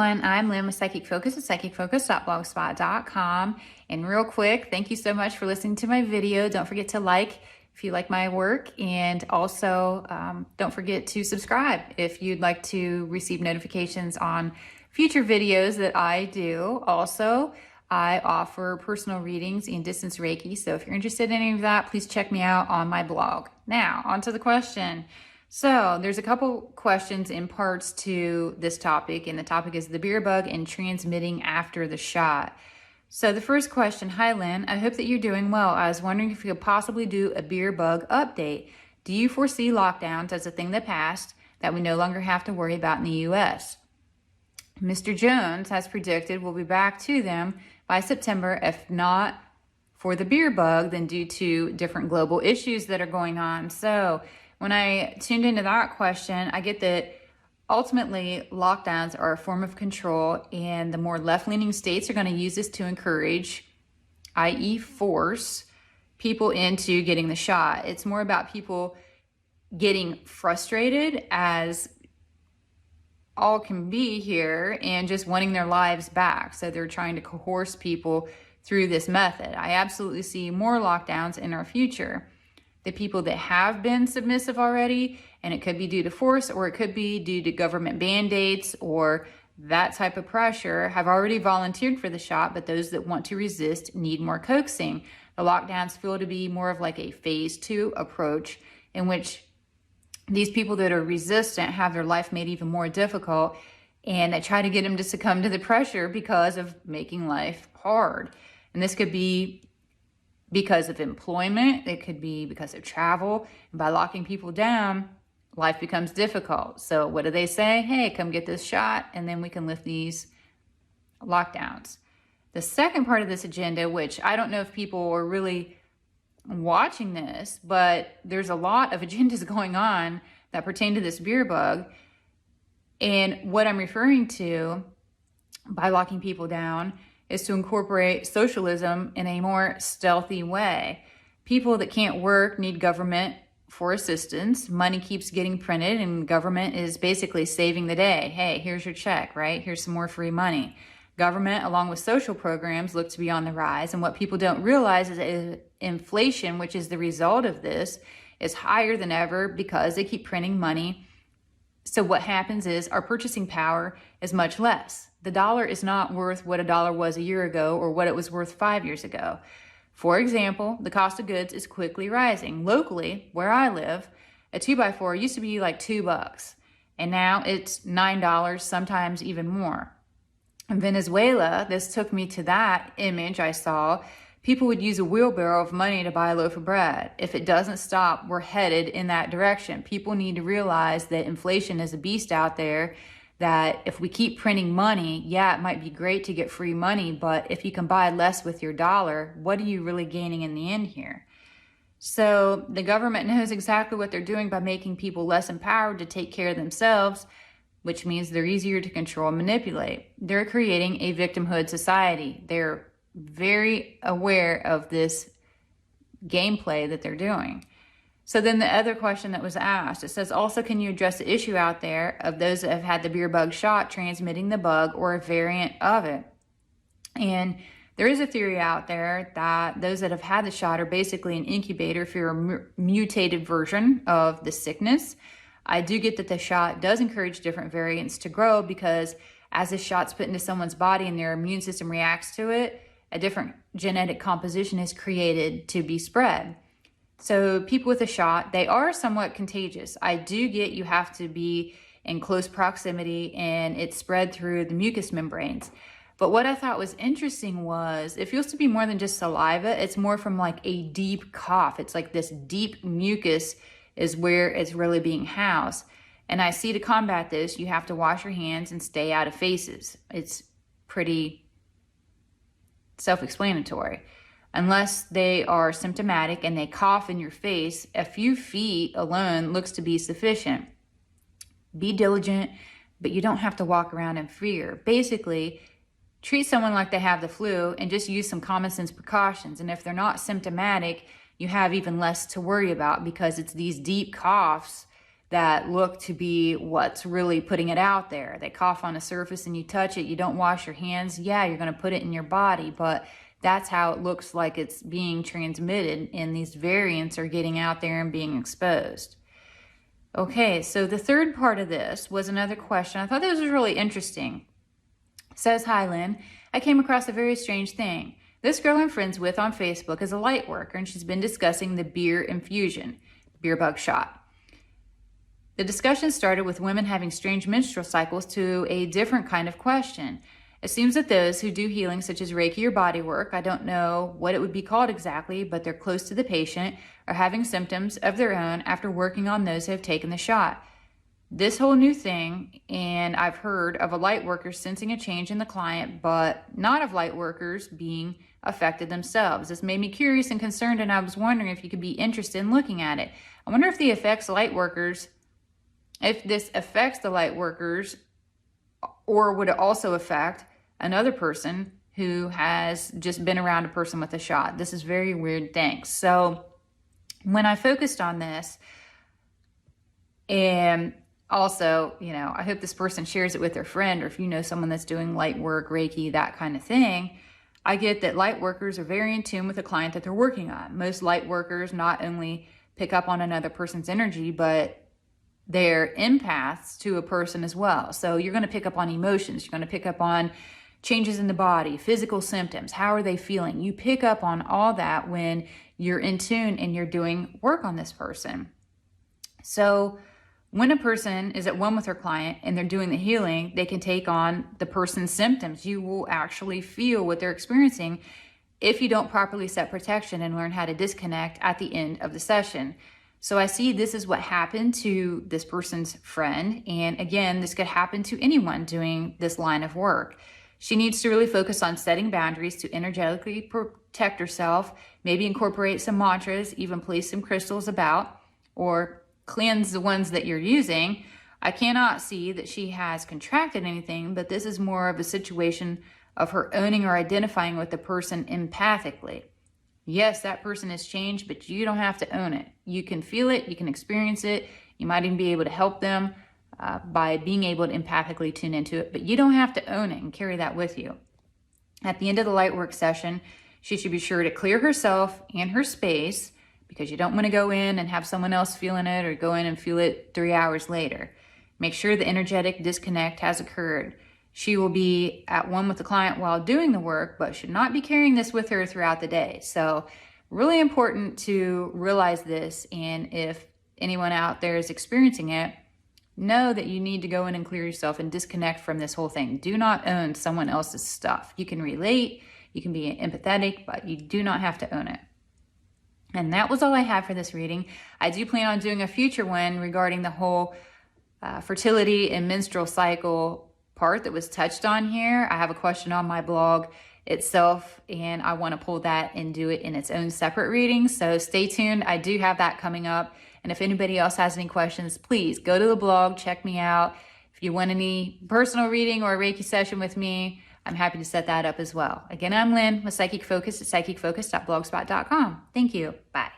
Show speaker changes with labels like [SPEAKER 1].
[SPEAKER 1] everyone, I'm Lynn with Psychic Focus at psychicfocus.blogspot.com. And real quick, thank you so much for listening to my video. Don't forget to like if you like my work, and also don't forget to subscribe if you'd like to receive notifications on future videos that I do. Also, I offer personal readings and distance Reiki, so if you're interested in any of that, please check me out on my blog. Now, on to the question. So there's a couple questions in parts to this topic, and the topic is the beer bug and transmitting after the shot. So the first question, hi Lynn, I hope that you're doing well. I was wondering if you could possibly do a beer bug update. Do you foresee lockdowns as a thing that passed that we no longer have to worry about in the US? Mr. Jones has predicted we'll be back to them by September, if not for the beer bug, then due to different global issues that are going on. So when I tuned into that question, I get that ultimately lockdowns are a form of control, and the more left-leaning states are going to use this to encourage, i.e. force, people into getting the shot. It's more about people getting frustrated, as all can be here, and just wanting their lives back. So they're trying to coerce people through this method. I absolutely see more lockdowns in our future. The people that have been submissive already, and it could be due to force or it could be due to government band-aids or that type of pressure, have already volunteered for the shot, but those that want to resist need more coaxing. The lockdowns feel to be more of like a phase 2 approach, in which these people that are resistant have their life made even more difficult, and they try to get them to succumb to the pressure because of making life hard. And this could be because of employment, it could be because of travel, and by locking people down, life becomes difficult. So what do they say? Hey, come get this shot, and then we can lift these lockdowns. The second part of this agenda, which I don't know if people are really watching this, but there's a lot of agendas going on that pertain to this beer bug. And what I'm referring to by locking people down is to incorporate socialism in a more stealthy way. People that can't work need government for assistance. Money keeps getting printed, and government is basically saving the day. Hey, here's your check, right? Here's some more free money. Government, along with social programs, look to be on the rise. And what people don't realize is that inflation, which is the result of this, is higher than ever because they keep printing money. So what happens is our purchasing power is much less. The dollar is not worth what a dollar was a year ago or what it was worth 5 years ago. For example, the cost of goods is quickly rising. Locally, where I live, a 2x4 used to be like $2, and now it's $9, sometimes even more. In Venezuela, this took me to that image I saw. People would use a wheelbarrow of money to buy a loaf of bread. If it doesn't stop, we're headed in that direction. People need to realize that inflation is a beast out there, that if we keep printing money, yeah, it might be great to get free money, but if you can buy less with your dollar, what are you really gaining in the end here? So the government knows exactly what they're doing by making people less empowered to take care of themselves, which means they're easier to control and manipulate. They're creating a victimhood society. They're very aware of this gameplay that they're doing. So then the other question that was asked, it says, also, can you address the issue out there of those that have had the beer bug shot transmitting the bug or a variant of it? And there is a theory out there that those that have had the shot are basically an incubator for a mutated version of the sickness. I do get that the shot does encourage different variants to grow, because as the shot's put into someone's body and their immune system reacts to it, a different genetic composition is created to be spread. So people with a shot, they are somewhat contagious. I do get you have to be in close proximity and it's spread through the mucous membranes. But what I thought was interesting was it feels to be more than just saliva. It's more from like a deep cough. It's like this deep mucus is where it's really being housed. And I see to combat this, you have to wash your hands and stay out of faces. It's pretty self-explanatory. Unless they are symptomatic and they cough in your face, a few feet alone looks to be sufficient. Be diligent, but you don't have to walk around in fear. Basically, treat someone like they have the flu and just use some common sense precautions. And if they're not symptomatic, you have even less to worry about, because it's these deep coughs that look to be what's really putting it out there. They cough on a surface and you touch it, you don't wash your hands. Yeah, you're going to put it in your body, but that's how it looks like it's being transmitted, and these variants are getting out there and being exposed. Okay, so the third part of this was another question. I thought this was really interesting. It says, "Hi, Lynn. I came across a very strange thing. This girl I'm friends with on Facebook is a light worker, and she's been discussing the beer infusion, beer bug shot. The discussion started with women having strange menstrual cycles to a different kind of question. It seems that those who do healing such as Reiki or body work, I don't know what it would be called exactly, but they're close to the patient, are having symptoms of their own after working on those who have taken the shot. This whole new thing, and I've heard of a light worker sensing a change in the client, but not of light workers being affected themselves. This made me curious and concerned, and I was wondering if you could be interested in looking at it. I wonder if this affects the light workers, or would it also affect another person who has just been around a person with a shot? This is very weird. Thanks." So when I focused on this, and also, I hope this person shares it with their friend, or if you know someone that's doing light work, Reiki, that kind of thing, I get that light workers are very in tune with the client that they're working on. Most light workers not only pick up on another person's energy, but they're empaths to a person as well. So you're going to pick up on emotions. You're going to pick up on changes in the body, physical symptoms. How are they feeling? You pick up on all that when you're in tune and you're doing work on this person. So when a person is at one with their client and they're doing the healing, they can take on the person's symptoms. You will actually feel what they're experiencing if you don't properly set protection and learn how to disconnect at the end of the session. So I see this is what happened to this person's friend. And again, this could happen to anyone doing this line of work. She needs to really focus on setting boundaries to energetically protect herself, maybe incorporate some mantras, even place some crystals about, or cleanse the ones that you're using. I cannot see that she has contracted anything, but this is more of a situation of her owning or identifying with the person empathically. Yes, that person has changed, but you don't have to own it. You can feel it, you can experience it, you might even be able to help them by being able to empathically tune into it, but you don't have to own it and carry that with you. At the end of the light work session, she should be sure to clear herself and her space, because you don't want to go in and have someone else feeling it, or go in and feel it 3 hours later. Make sure the energetic disconnect has occurred. She will be at one with the client while doing the work, but should not be carrying this with her throughout the day. So really important to realize this. And if anyone out there is experiencing it, know that you need to go in and clear yourself and disconnect from this whole thing. Do not own someone else's stuff. You can relate, you can be empathetic, but you do not have to own it. And that was all I have for this reading. I do plan on doing a future one regarding the whole fertility and menstrual cycle part that was touched on here. I have a question on my blog itself, and I want to pull that and do it in its own separate reading. So stay tuned. I do have that coming up. And if anybody else has any questions, please go to the blog, check me out. If you want any personal reading or a Reiki session with me, I'm happy to set that up as well. Again, I'm Lynn with Psychic Focus at psychicfocus.blogspot.com. Thank you. Bye.